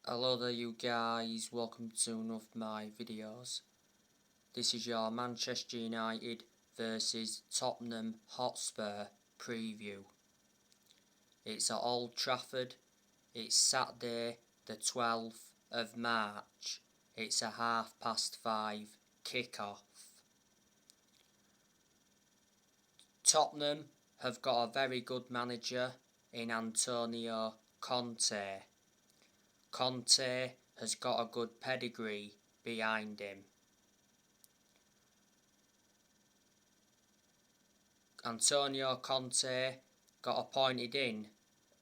Hello there you guys, welcome to one of my videos. This is your Manchester United versus Tottenham Hotspur preview. It's at Old Trafford, it's Saturday the 12th of March, it's a 5:30 kick-off. Tottenham have got a very good manager in Antonio Conte. Conte has got a good pedigree behind him. Antonio Conte got appointed in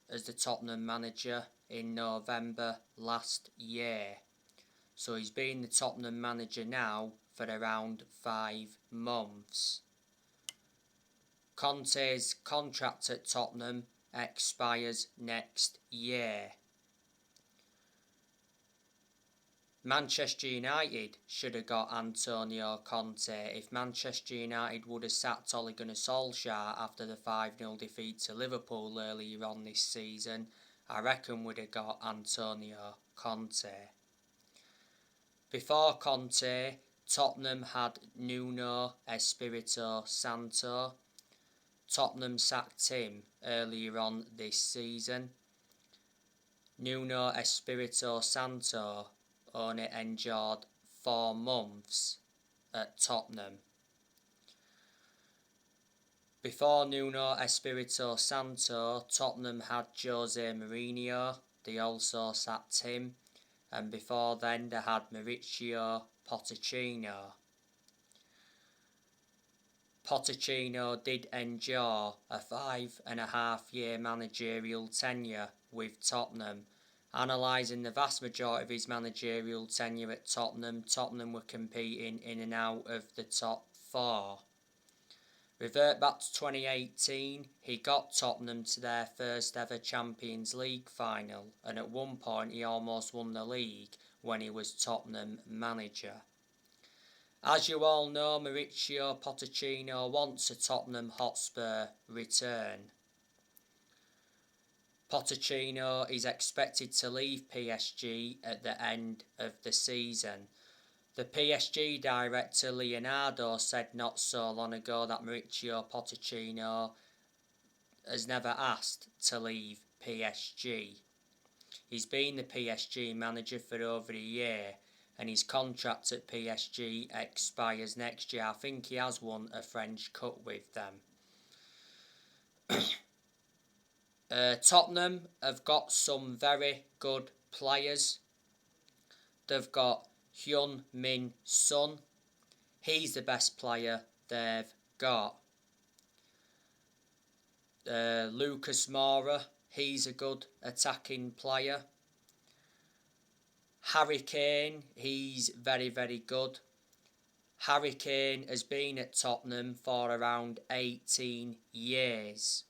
as the Tottenham manager in November last year. So he's been the Tottenham manager now for around 5 months. Conte's contract at Tottenham expires next year. Manchester United should have got Antonio Conte. If Manchester United would have sacked Ole Gunnar Solskjaer after the 5-0 defeat to Liverpool earlier on this season, I reckon we'd have got Antonio Conte. Before Conte, Tottenham had Nuno Espirito Santo. Tottenham sacked him earlier on this season. Nuno Espirito Santo only endured 4 months at Tottenham. Before Nuno Espirito Santo, Tottenham had Jose Mourinho, they also sacked him, and before then they had Mauricio Pochettino. Pochettino did endure a 5.5-year managerial tenure with Tottenham. Analysing the vast majority of his managerial tenure at Tottenham, Tottenham were competing in and out of the top 4. Revert back to 2018, he got Tottenham to their first ever Champions League final, and at one point he almost won the league when he was Tottenham manager. As you all know, Mauricio Pochettino wants a Tottenham Hotspur return. Pochettino is expected to leave PSG at the end of the season. The PSG director Leonardo said not so long ago that Mauricio Pochettino has never asked to leave PSG. He's been the PSG manager for over a year and his contract at PSG expires next year. I think he has won a French Cup with them. Tottenham have got some very good players. They've got Heung-min Son. He's the best player they've got. Lucas Moura. He's a good attacking player. Harry Kane. He's very, very good. Harry Kane has been at Tottenham for around 18 years.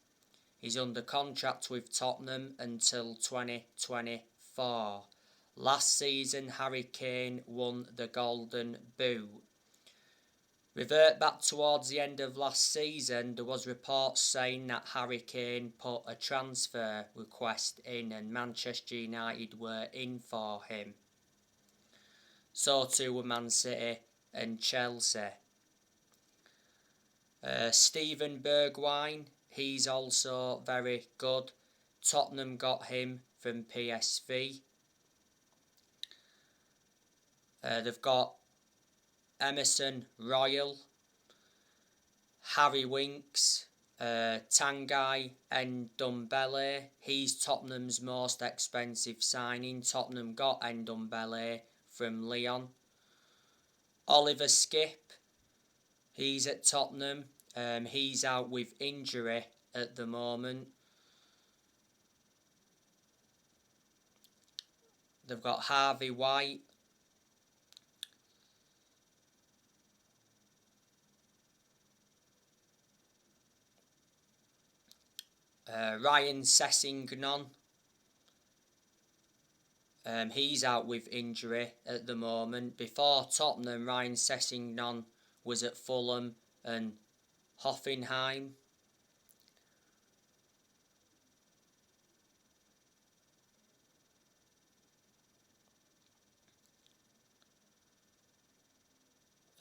He's under contract with Tottenham until 2024. Last season, Harry Kane won the Golden Boot. Revert back towards the end of last season, there was reports saying that Harry Kane put a transfer request in and Manchester United were in for him. So too were Man City and Chelsea. Steven Bergwijn. He's also very good. Tottenham got him from PSV. They've got Emerson Royal, Harry Winks, Tanguy Ndombele. He's Tottenham's most expensive signing. Tottenham got Ndombele from Lyon. Oliver Skip. He's at Tottenham. He's out with injury at the moment. They've got Harvey White. Ryan Sessegnon. He's out with injury at the moment. Before Tottenham, Ryan Sessegnon was at Fulham and Hoffenheim.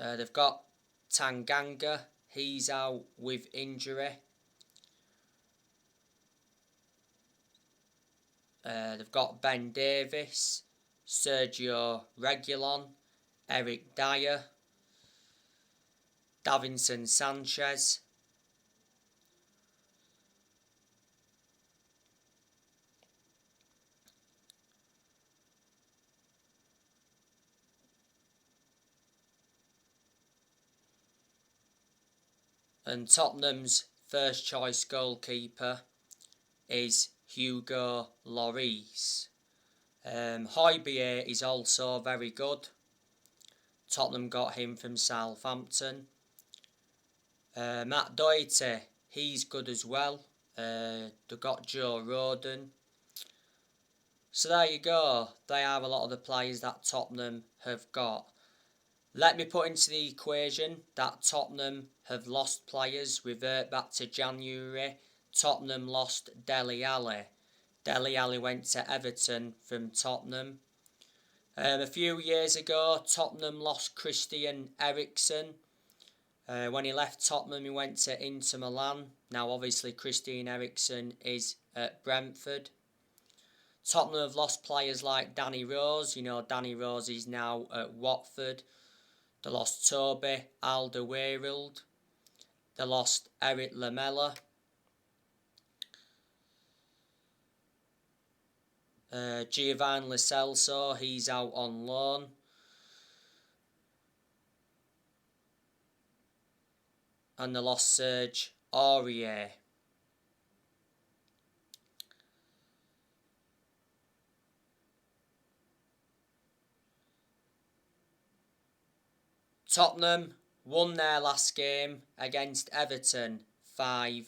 They've got Tanganga, he's out with injury. They've got Ben Davies, Sergio Reguilon, Eric Dyer, Davinson Sanchez, and Tottenham's first choice goalkeeper is Hugo Lloris. Højbjerg is also very good. Tottenham got him from Southampton. Matt Doherty, he's good as well. They've got Joe Rodon. So there you go. They are a lot of the players that Tottenham have got. Let me put into the equation that Tottenham have lost players. Revert back to January. Tottenham lost Dele Alli. Dele Alli went to Everton from Tottenham. A few years ago, Tottenham lost Christian Eriksen. When he left Tottenham, he went to Inter Milan. Now, obviously, Christian Eriksen is at Brentford. Tottenham have lost players like Danny Rose. You know, Danny Rose is now at Watford. They lost Toby Alderweireld. They lost Eric Lamela. Giovanni Lo Celso, he's out on loan. And they lost Serge Aurier. Tottenham won their last game against Everton 5-0.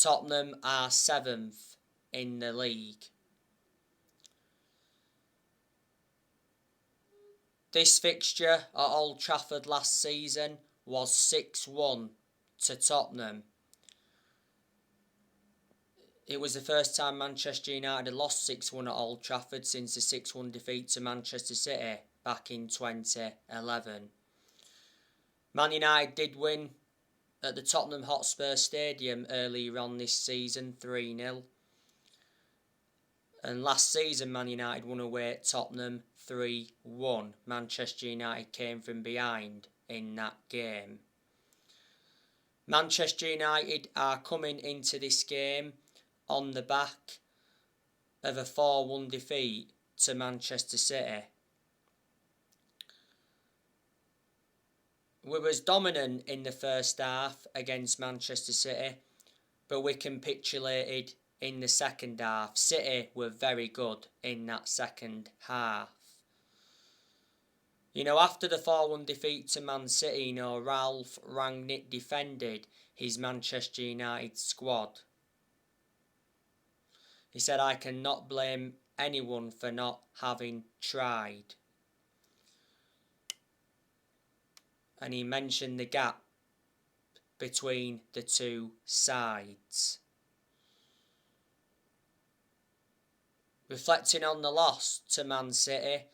Tottenham are 7th in the league. This fixture at Old Trafford last season was 6-1 to Tottenham. It was the first time Manchester United had lost 6-1 at Old Trafford since the 6-1 defeat to Manchester City back in 2011. Man United did win at the Tottenham Hotspur Stadium earlier on this season, 3-0. And last season, Man United won away at Tottenham 3-1. Manchester United came from behind in that game. Manchester United are coming into this game on the back of a 4-1 defeat to Manchester City. We was dominant in the first half against Manchester City, but we capitulated in the second half. City were very good in that second half. You know, after the 4-1 defeat to Man City, you know, Ralf Rangnick defended his Manchester United squad. He said, "I cannot blame anyone for not having tried." And he mentioned the gap between the two sides. Reflecting on the loss to Man City,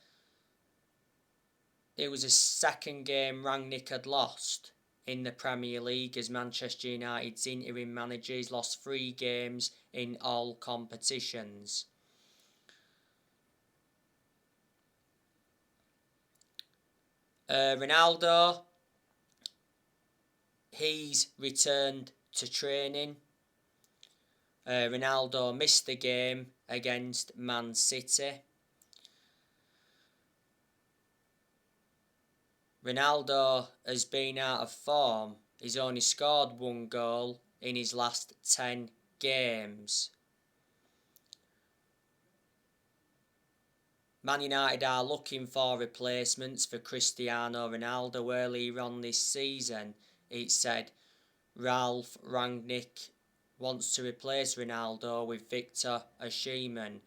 it was a second game Rangnick had lost in the Premier League as Manchester United's interim manager. He's lost 3 games in all competitions. Ronaldo, he's returned to training. Ronaldo missed the game against Man City. Ronaldo has been out of form. He's only scored 1 goal in his last 10 games. Man United are looking for replacements for Cristiano Ronaldo. Earlier on this season, it said Ralf Rangnick wants to replace Ronaldo with Victor Osimhen.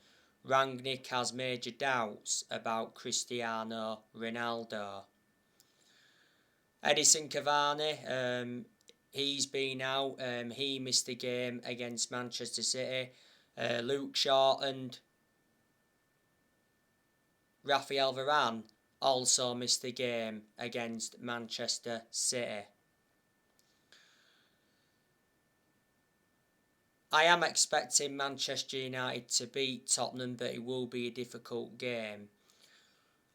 Rangnick has major doubts about Cristiano Ronaldo. Edison Cavani, he's been out. He missed the game against Manchester City. Luke Shaw and Rafael Varane also missed the game against Manchester City. I am expecting Manchester United to beat Tottenham, but it will be a difficult game.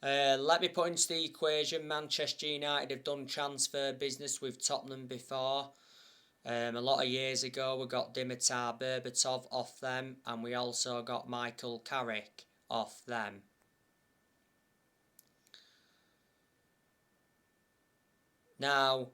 Let me put into the equation, Manchester United have done transfer business with Tottenham before. A lot of years ago we got Dimitar Berbatov off them, and we also got Michael Carrick off them. Now,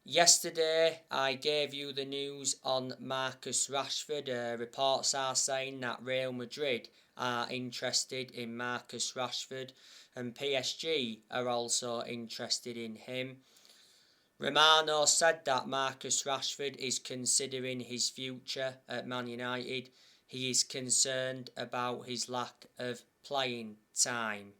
yesterday I gave you the news on Marcus Rashford. Reports are saying that Real Madrid are interested in Marcus Rashford, and PSG are also interested in him. Romano said that Marcus Rashford is considering his future at Man United. He is concerned about his lack of playing time.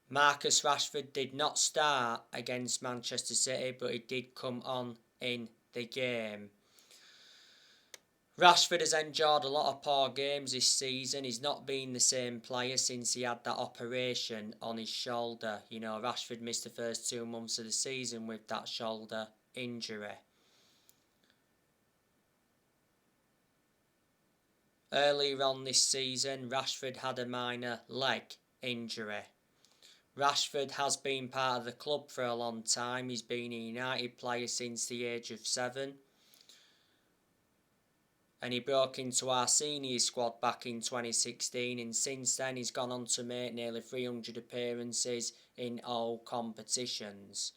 Marcus Rashford did not start against Manchester City, but he did come on in the game. Rashford has endured a lot of poor games this season. He's not been the same player since he had that operation on his shoulder. You know, Rashford missed the first 2 months of the season with that shoulder injury. Earlier on this season, Rashford had a minor leg injury. Rashford has been part of the club for a long time. He's been a United player since the age of 7. And he broke into our senior squad back in 2016, and since then he's gone on to make nearly 300 appearances in all competitions.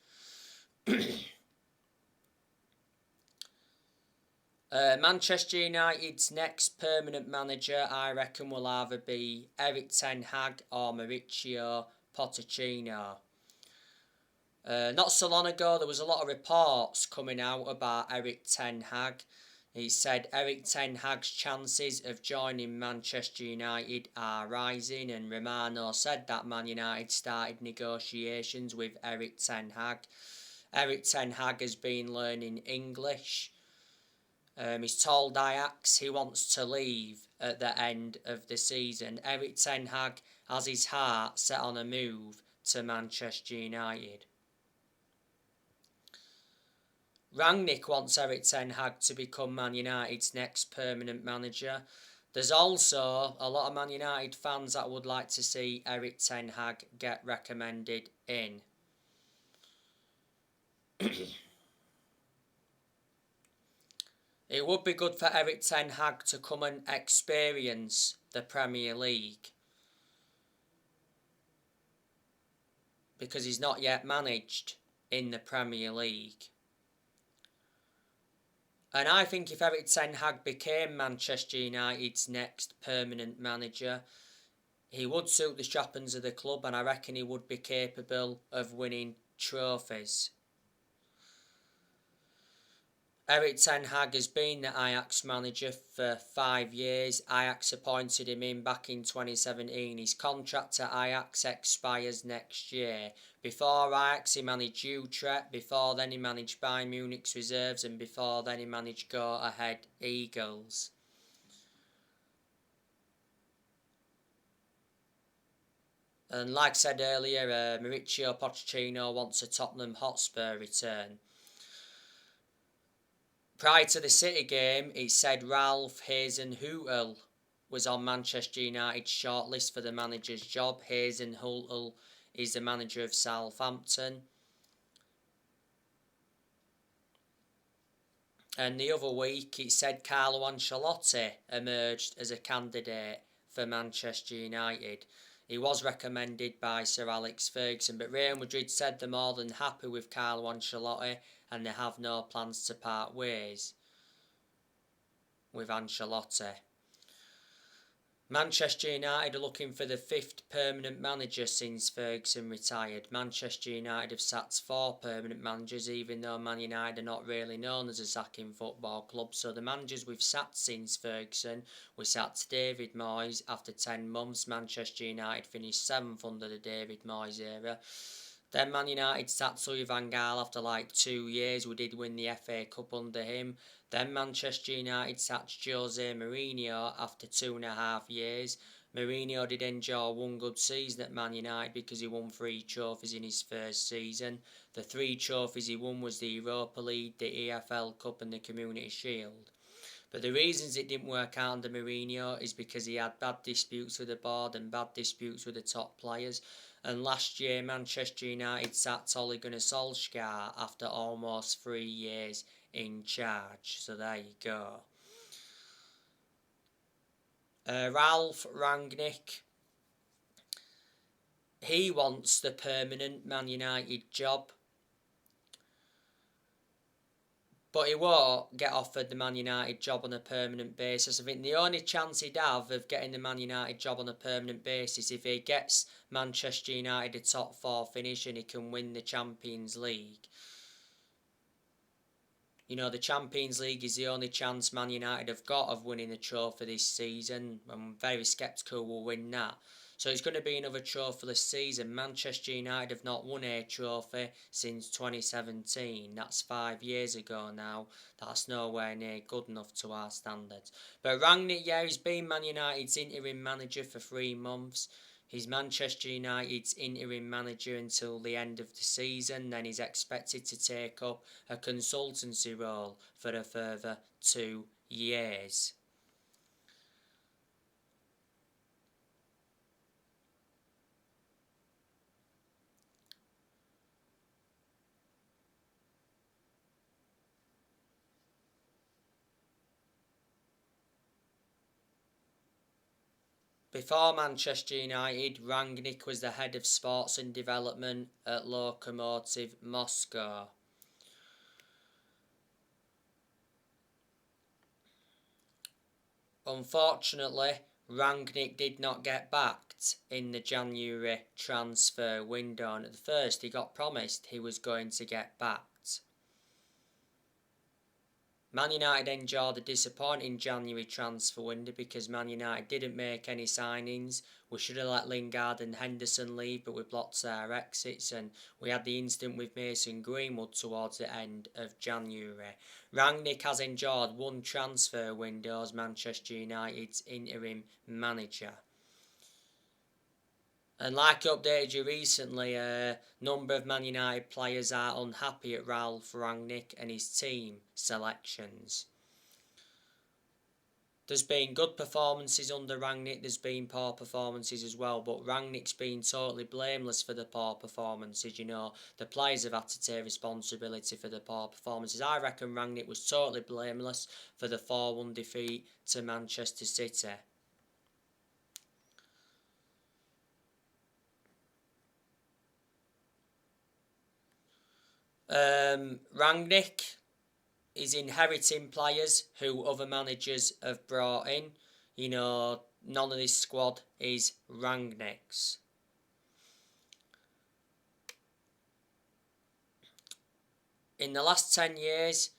Manchester United's next permanent manager, I reckon, will either be Erik ten Hag or Mauricio Pochettino. Not so long ago there was a lot of reports coming out about Erik ten Hag. He said Erik ten Hag's chances of joining Manchester United are rising, and Romano said that Man United started negotiations with Erik ten Hag. Erik ten Hag has been learning English. He's told Ajax he wants to leave at the end of the season. Erik ten Hag has his heart set on a move to Manchester United. Rangnick wants Erik ten Hag to become Man United's next permanent manager. There's also a lot of Man United fans that would like to see Erik ten Hag get recommended in. It would be good for Erik ten Hag to come and experience the Premier League, because he's not yet managed in the Premier League. And I think if Erik ten Hag became Manchester United's next permanent manager, he would suit the strappings of the club, and I reckon he would be capable of winning trophies. Erik ten Hag has been the Ajax manager for 5 years. Ajax appointed him in back in 2017. His contract at Ajax expires next year. Before Ajax he managed Utrecht, before then he managed Bayern Munich's reserves, and before then he managed Go Ahead Eagles. And like I said earlier, Mauricio Pochettino wants a Tottenham Hotspur return. Prior to the City game, it said Ralph Hasenhüttl was on Manchester United's shortlist for the manager's job. Hasenhüttl is the manager of Southampton. And the other week, it said Carlo Ancelotti emerged as a candidate for Manchester United. He was recommended by Sir Alex Ferguson, but Real Madrid said they're more than happy with Carlo Ancelotti, and they have no plans to part ways with Ancelotti. Manchester United are looking for the 5th permanent manager since Ferguson retired. Manchester United have sacked 4 permanent managers, even though Man United are not really known as a sacking football club. So the managers we've sacked since Ferguson, we sacked David Moyes after 10 months. Manchester United finished 7th under the David Moyes era. Then Man United sacked Louis van Gaal after like 2 years. We did win the FA Cup under him. Then Manchester United sacked Jose Mourinho after 2.5 years. Mourinho did enjoy one good season at Man United because he won 3 trophies in his first season. The 3 trophies he won was the Europa League, the EFL Cup and the Community Shield. But the reasons it didn't work out under Mourinho is because he had bad disputes with the board and bad disputes with the top players. And last year, Manchester United sacked Ole Gunnar Solskjaer after almost 3 years in charge. So there you go. Ralf Rangnick. He wants the permanent Man United job. But he won't get offered the Man United job on a permanent basis. I think the only chance he'd have of getting the Man United job on a permanent basis if he gets Manchester United a top 4 finish and he can win the Champions League. You know, the Champions League is the only chance Man United have got of winning the trophy this season. I'm very sceptical we'll win that. So it's going to be another trophyless season. Manchester United have not won a trophy since 2017. That's 5 years ago now. That's nowhere near good enough to our standards. But Rangnick, yeah, he's been Man United's interim manager for 3 months. He's Manchester United's interim manager until the end of the season. Then he's expected to take up a consultancy role for a further 2 years. Before Manchester United, Rangnick was the head of sports and development at Lokomotiv Moscow. Unfortunately, Rangnick did not get backed in the January transfer window, and at first he got promised he was going to get backed. Man United enjoyed a disappointing January transfer window because Man United didn't make any signings. We should have let Lingard and Henderson leave, but we blocked their exits, and we had the incident with Mason Greenwood towards the end of January. Rangnick has enjoyed 1 transfer window as Manchester United's interim manager. And like I updated you recently, a number of Man United players are unhappy at Ralf Rangnick and his team selections. There's been good performances under Rangnick, there's been poor performances as well, but Rangnick's been totally blameless for the poor performances. You know, the players have had to take responsibility for the poor performances. I reckon Rangnick was totally blameless for the 4-1 defeat to Manchester City. Rangnick is inheriting players who other managers have brought in. You know, none of this squad is Rangnick's. In the last 10 years,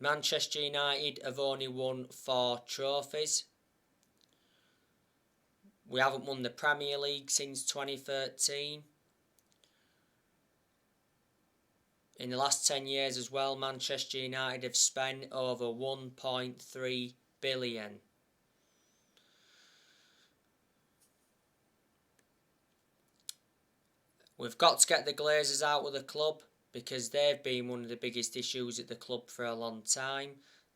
Manchester United have only won 4 trophies. We haven't won the Premier League since 2013. In the last 10 years as well, Manchester United have spent over 1.3 billion. We've got to get the Glazers out of the club because they've been one of the biggest issues at the club for a long time.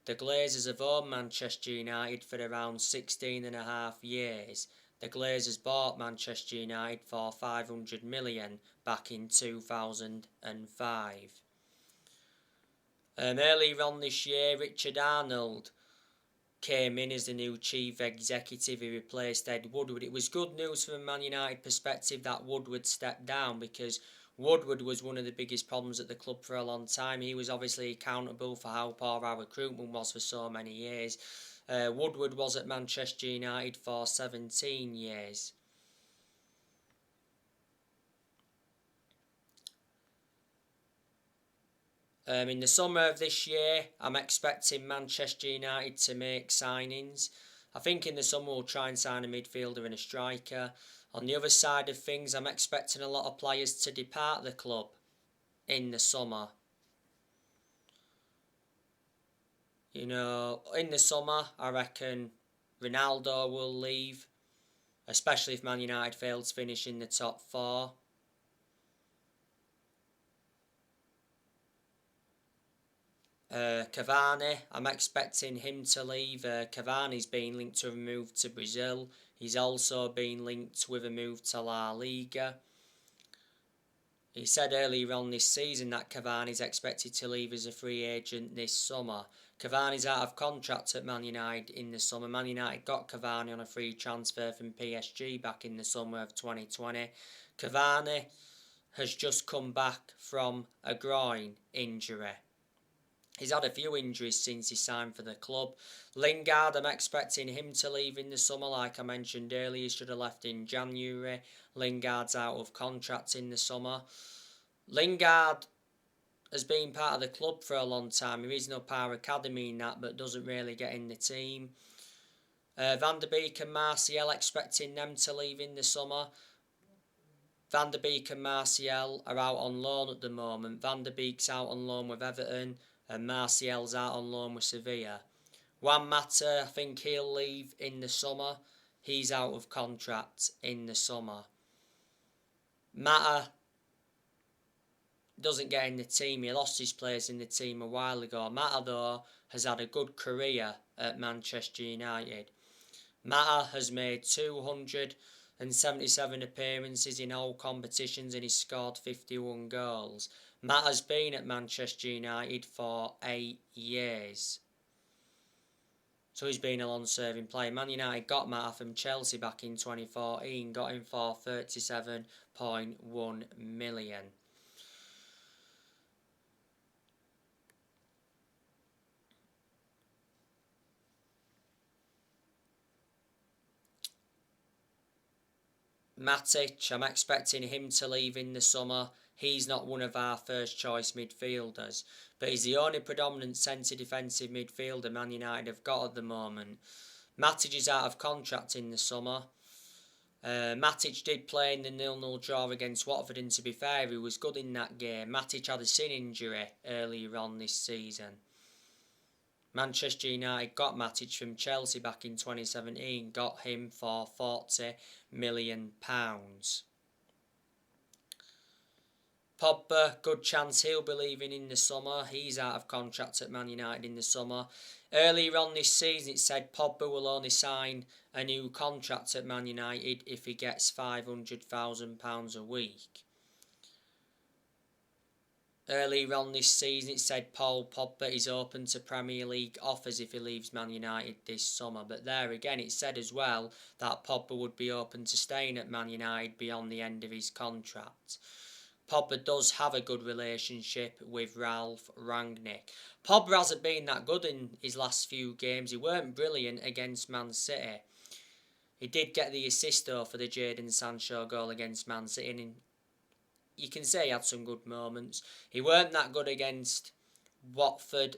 The Glazers have owned Manchester United for around 16.5 years. The Glazers bought Manchester United for 500 million back in 2005. Earlier on this year, Richard Arnold came in as the new chief executive. He replaced Ed Woodward. It was good news from a Man United perspective that Woodward stepped down because Woodward was one of the biggest problems at the club for a long time. He was obviously accountable for how poor our recruitment was for so many years. Woodward was at Manchester United for 17 years. In the summer of this year, I'm expecting Manchester United to make signings. I think in the summer we'll try and sign a midfielder and a striker. On the other side of things, I'm expecting a lot of players to depart the club in the summer. You know, in the summer, I reckon Ronaldo will leave. especially if Man United fail to finish in the top 4. Cavani, I'm expecting him to leave. Cavani's been linked to a move to Brazil. He's also been linked with a move to La Liga. He said earlier on this season that Cavani's expected to leave as a free agent this summer. Cavani's out of contract at Man United in the summer. Man United got Cavani on a free transfer from PSG back in the summer of 2020. Cavani has just come back from a groin injury. He's had a few injuries since he signed for the club. Lingard, I'm expecting him to leave in the summer. Like I mentioned earlier, he should have left in January. Lingard's out of contract in the summer. Lingard has been part of the club for a long time. He is no power academy in that, but doesn't really get in the team. Van der Beek and Martial, expecting them to leave in the summer. Van der Beek and Martial are out on loan at the moment. Van der Beek's out on loan with Everton and Martial's out on loan with Sevilla. Juan Mata, I think he'll leave in the summer. He's out of contract in the summer. Mata doesn't get in the team. He lost his place in the team a while ago. Mata, though, has had a good career at Manchester United. Mata has made 277 appearances in all competitions and he's scored 51 goals. Mata's been at Manchester United for 8 years. So he's been a long-serving player. Man United got Mata from Chelsea back in 2014, got him for 37.1 million. Matic, I'm expecting him to leave in the summer. He's not one of our first choice midfielders, but he's the only predominant centre defensive midfielder Man United have got at the moment. Matic is out of contract in the summer. Matic did play in the 0-0 draw against Watford, and to be fair, he was good in that game. Matic had a shin injury earlier on this season. Manchester United got Matic from Chelsea back in 2017, got him for £40 million. Pogba, good chance he'll be leaving in the summer. He's out of contract at Man United in the summer. Earlier on this season, it said Pogba will only sign a new contract at Man United if he gets £500,000 a week. Earlier on this season, it said Paul Pogba is open to Premier League offers if he leaves Man United this summer. But there again, it said as well that Pogba would be open to staying at Man United beyond the end of his contract. Pogba does have a good relationship with Ralph Rangnick. Pogba hasn't been that good in his last few games. He weren't brilliant against Man City. He did get the assist though for the Jadon Sancho goal against Man City, and you can say he had some good moments. He weren't that good against Watford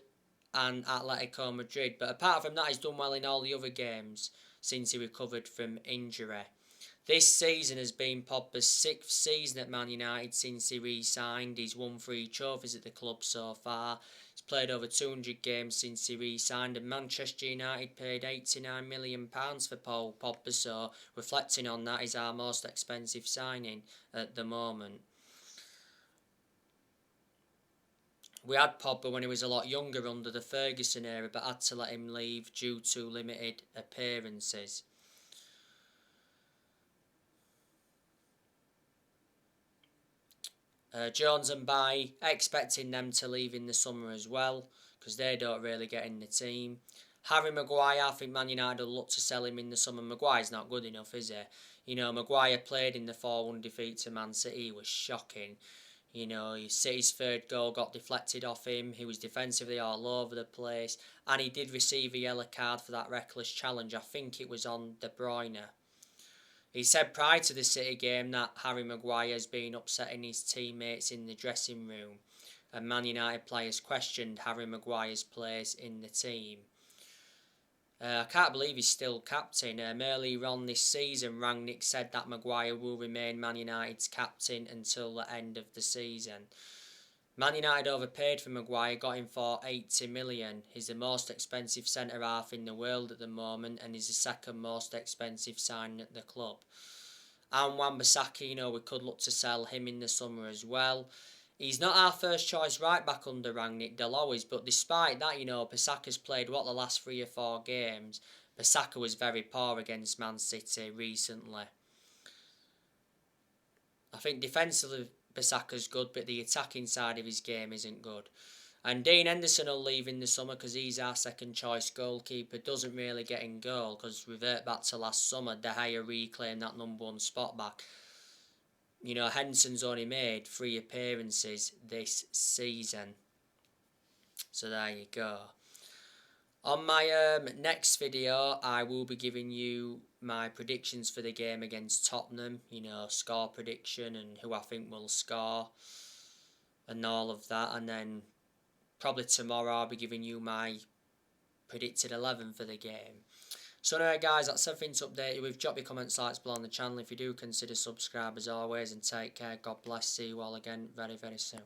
and Atletico Madrid, but apart from that, he's done well in all the other games since he recovered from injury. This season has been Pogba's 6th season at Man United since he re-signed. He's won 3 trophies at the club so far. He's played over 200 games since he re-signed, and Manchester United paid £89 million for Paul Pogba, so reflecting on that, he's our most expensive signing at the moment. We had Pogba when he was a lot younger under the Ferguson era, but had to let him leave due to limited appearances. Jones and Bailly, expecting them to leave in the summer as well, because they don't really get in the team. Harry Maguire, I think Man United will look to sell him in the summer. Maguire's not good enough, is he? You know, Maguire played in the 4-1 defeat to Man City. He was shocking. You know, City's 3rd goal got deflected off him. He was defensively all over the place. And he did receive a yellow card for that reckless challenge. I think it was on De Bruyne. He said prior to the City game that Harry Maguire has been upsetting his teammates in the dressing room. And Man United players questioned Harry Maguire's place in the team. I can't believe he's still captain. Earlier on this season, Rangnick said that Maguire will remain Man United's captain until the end of the season. Man United overpaid for Maguire, got him for 80 million. He's the most expensive centre-half in the world at the moment, and he's the second most expensive signing at the club. And Wan-Bissaka, we could look to sell him in the summer as well. He's not our first choice right back under Rangnick Delois, but despite that, Bissaka's played, the last 3 or 4 games? Bissaka was very poor against Man City recently. I think defensively Bissaka's good, but the attacking side of his game isn't good. And Dean Henderson will leave in the summer because he's our second choice goalkeeper. Doesn't really get in goal because revert back to last summer, De Gea reclaimed that #1 spot back. Henderson's only made 3 appearances this season. So there you go. On my next video, I will be giving you my predictions for the game against Tottenham. Score prediction and who I think will score and all of that. And then probably tomorrow I'll be giving you my predicted 11 for the game. So anyway guys, that's everything to update you with. Drop your comments, likes below on the channel. If you do, consider subscribe as always, and take care. God bless. See you all again very, very soon.